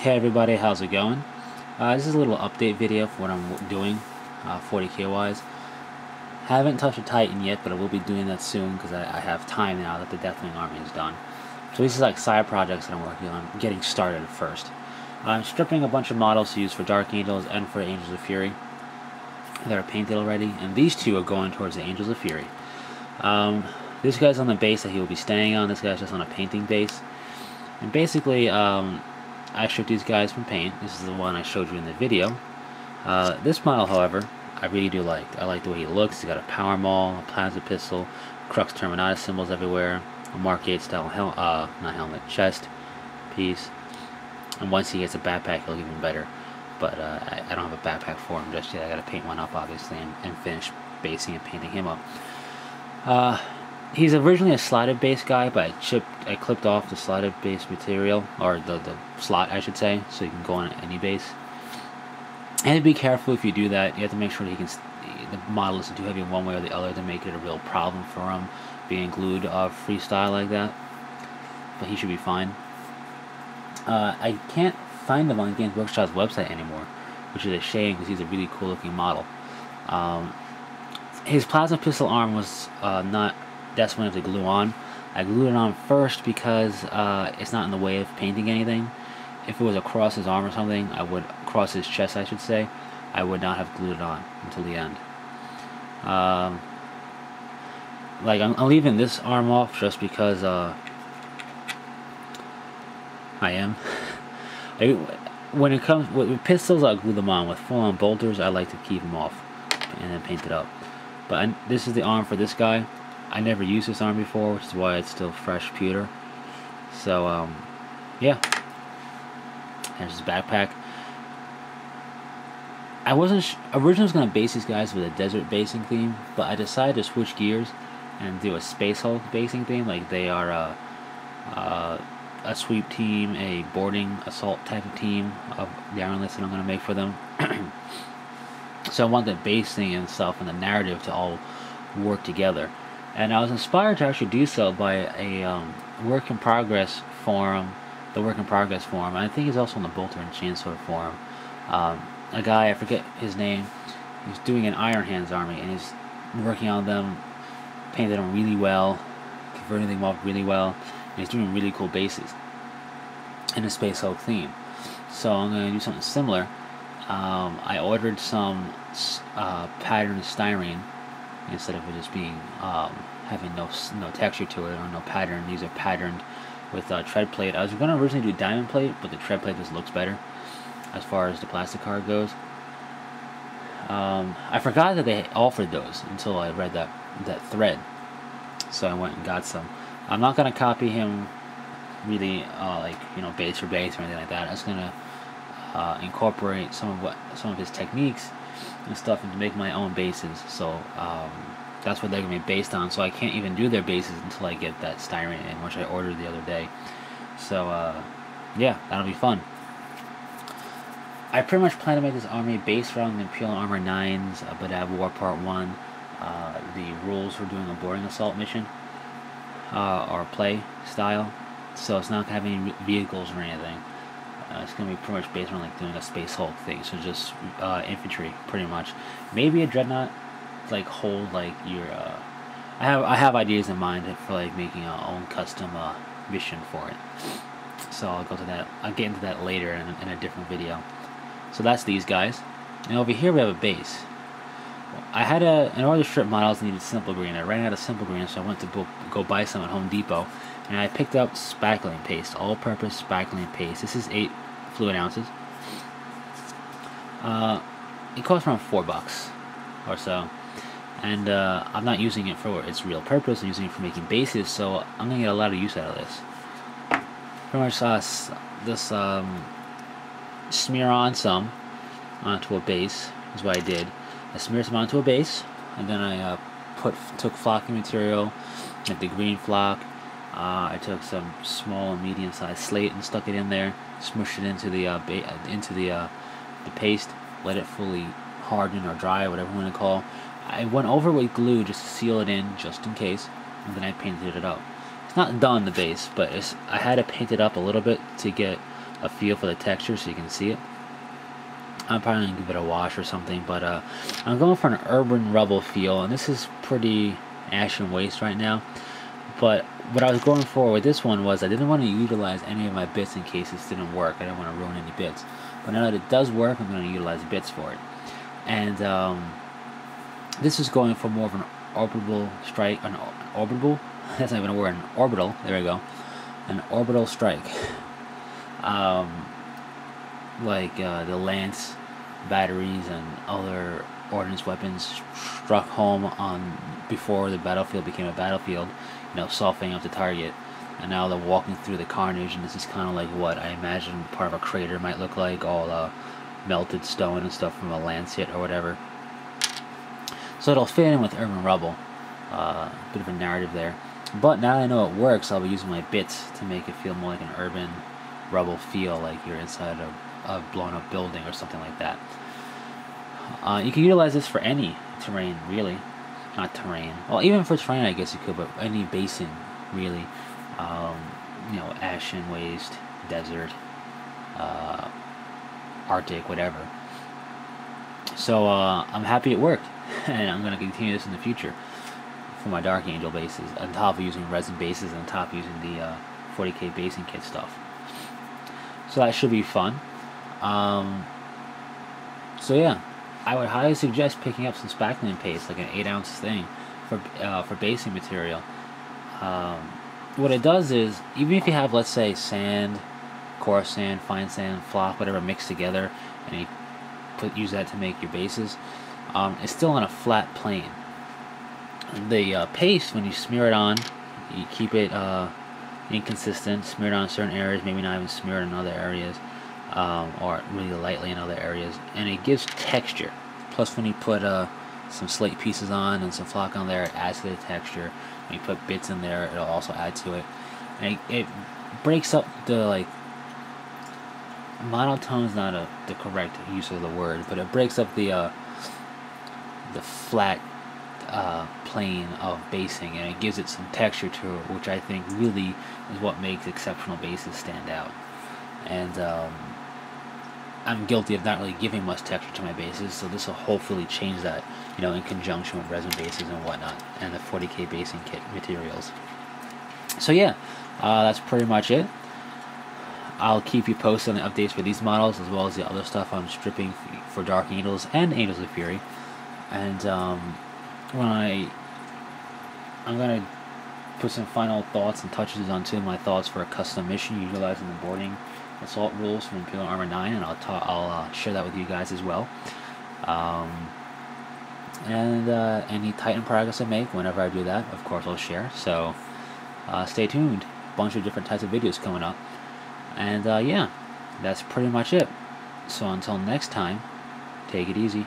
Hey everybody, how's it going? This is a little update video for what I'm doing 40k wise. Haven't touched a Titan yet, but I will be doing that soon because I have time now that the Deathwing army is done. So these are like side projects that I'm working on, getting started at first. I'm stripping a bunch of models to use for Dark Angels and for Angels of Fury that are painted already, and these two are going towards the Angels of Fury. This guy's on the base that he will be staying on. This guy's just on a painting base. And basically, I stripped these guys from paint. This is the one I showed you in the video. This model, however, I really do like. I like the way he looks. He's got a power maul, a plasma pistol, Crux Terminatus symbols everywhere, a Mark 8 style chest piece. And once he gets a backpack, he'll get even better. But I don't have a backpack for him just yet. I gotta paint one up, obviously, and finish basing and painting him up. He's originally a slotted base guy, but I clipped off the slotted base material, or the slot, I should say, so you can go on any base. And be careful if you do that. You have to make sure that the model isn't too heavy one way or the other to make it a real problem for him being glued freestyle like that. But he should be fine. I can't find him on Games Workshop's website anymore, which is a shame because he's a really cool looking model. His plasma pistol arm was not that's when I have to glue on. I glued it on first because it's not in the way of painting anything. If it was across his arm or something, across his chest I should say, I would not have glued it on until the end. Like I'm leaving this arm off just because I am. When it comes with pistols, I glue them on. With full-on bolters, I like to keep them off and then paint it up. But this is the arm for this guy. I never used this arm before, which is why it's still fresh pewter. So, yeah. There's his backpack. I wasn't originally going to base these guys with a desert basing theme, but I decided to switch gears and do a Space Hulk basing theme. Like they are a sweep team, a boarding assault type of team of the Iron List that I'm going to make for them. So I want the basing and stuff and the narrative to all work together. And I was inspired to actually do so by a work in progress forum, the work in progress forum. And I think he's also on the Bolter and Chainsword forum. A guy, I forget his name, he's doing an Iron Hands army, and he's working on them, painted them really well, converting them off really well, and he's doing really cool bases in a Space Hulk theme. So I'm going to do something similar. I ordered some patterned styrene instead of it just being having no texture to it or no pattern. These are patterned with tread plate. I was going to originally do diamond plate, but the tread plate just looks better as far as the plastic card goes. I forgot that they offered those until I read that thread, so I went and got some. I'm not going to copy him really like base for base or anything like that. I was going to incorporate some of his techniques and stuff and to make my own bases. So that's what they're going to be based on. So I can't even do their bases until I get that styrene in, which I ordered the other day. So yeah, that'll be fun. I pretty much plan to make this army based around the Imperial Armor 9's Badab War Part 1, the rules for doing a boarding assault mission, or play style. So it's not going to have any vehicles or anything. It's going to be pretty much based on like doing a Space Hulk thing, so just infantry, pretty much. Maybe a dreadnought, like hold like your. I have ideas in mind for like making our own custom mission for it. So I'll go to that. I'll get into that later in a different video. So that's these guys, and over here we have a base. I had in order to strip models, I needed simple green. I ran out of simple green, so I went to go buy some at Home Depot. And I picked up Spackling paste, all-purpose Spackling paste. This is 8 fluid ounces. It costs around $4 or so. And I'm not using it for its real purpose. I'm using it for making bases, so I'm going to get a lot of use out of this. Pretty much this smear on some onto a base is what I did. I smeared some onto a base, and then I took flocking material, like the green flock. I took some small and medium-sized slate and stuck it in there, smushed it into the paste, let it fully harden or dry, whatever you want to call. I went over with glue just to seal it in, just in case, and then I painted it up. It's not done, the base, but I had to paint it up a little bit to get a feel for the texture so you can see it. I'm probably going to give it a wash or something, but I'm going for an urban rubble feel, and this is pretty ash and waste right now. But what I was going for with this one was I didn't want to utilize any of my bits in case this didn't work. I didn't want to ruin any bits. But now that it does work, I'm going to utilize bits for it. And this is going for more of an orbital strike. An orbital? That's not even a word. An orbital. There we go. An orbital strike. Like the lance batteries and other ordnance weapons struck home on before the battlefield became a battlefield, you know, softening up the target. And now they're walking through the carnage, and this is kind of like what I imagine part of a crater might look like, all melted stone and stuff from a lance hit or whatever. So it'll fit in with urban rubble. Bit of a narrative there. But now that I know it works, I'll be using my bits to make it feel more like an urban rubble feel, like you're inside a blown up building or something like that. You can utilize this for any terrain, really. Not terrain. Well, even for terrain, I guess you could, but any basin, really. You know, ash and waste, desert, Arctic, whatever. So I'm happy it worked, and I'm going to continue this in the future for my Dark Angel bases, on top of using resin bases, and on top of using the 40k basing kit stuff. So that should be fun. So yeah, I would highly suggest picking up some spackling paste, like an 8-ounce thing, for basing material. What it does is, even if you have, let's say, sand, coarse sand, fine sand, flock, whatever mixed together, and you use that to make your bases, it's still on a flat plane. The paste, when you smear it on, you keep it inconsistent, smear it on certain areas, maybe not even smear it in other areas, or really lightly in other areas, and it gives texture. Plus, when you put some slate pieces on and some flock on there, it adds to the texture. When you put bits in there, it'll also add to it. And it breaks up the, like, monotone is not the correct use of the word, but it breaks up the flat plane of basing, and it gives it some texture to it, which I think really is what makes exceptional bases stand out. And I'm guilty of not really giving much texture to my bases, so this will hopefully change that, you know, in conjunction with resin bases and whatnot, and the 40k basing kit materials. So yeah, that's pretty much it. I'll keep you posted on the updates for these models, as well as the other stuff I'm stripping for Dark Angels and Angels of Fury. And when I'm gonna put some final thoughts and touches on two of my thoughts for a custom mission utilizing the boarding assault rules from Imperial Armor 9, and I'll share that with you guys as well. And any Titan progress I make, whenever I do that, of course I'll share. So stay tuned. Bunch of different types of videos coming up. And yeah, that's pretty much it. So until next time, take it easy.